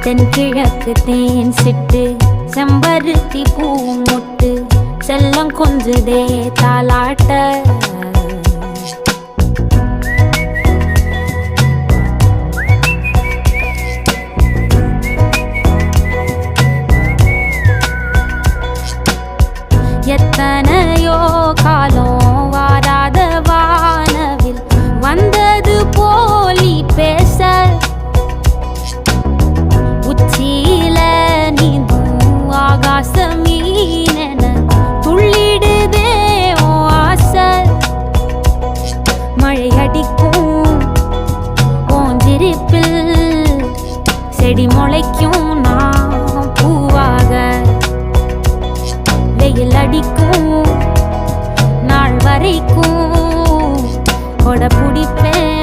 தென்கிழக்கு தேன் சிட்டு செம்பருத்தி பூ முட்டு செல்லம் கொஞ்சுதே தாலாட்ட எத்தனையோ காலம் வாராத வானவில் வந்தது போலி பேச உச்சியில நீந்தும் ஆகாச மீனென துள்ளிடுதே ஓ ஆசை மழை அடிக்கும் ஓஞ்சிருப்பில் செடி முளைக்கும் நான் பூவாக வெயில் அடிக்கும் நாள் வரைக்கும் கொடை பிடிப்பேன்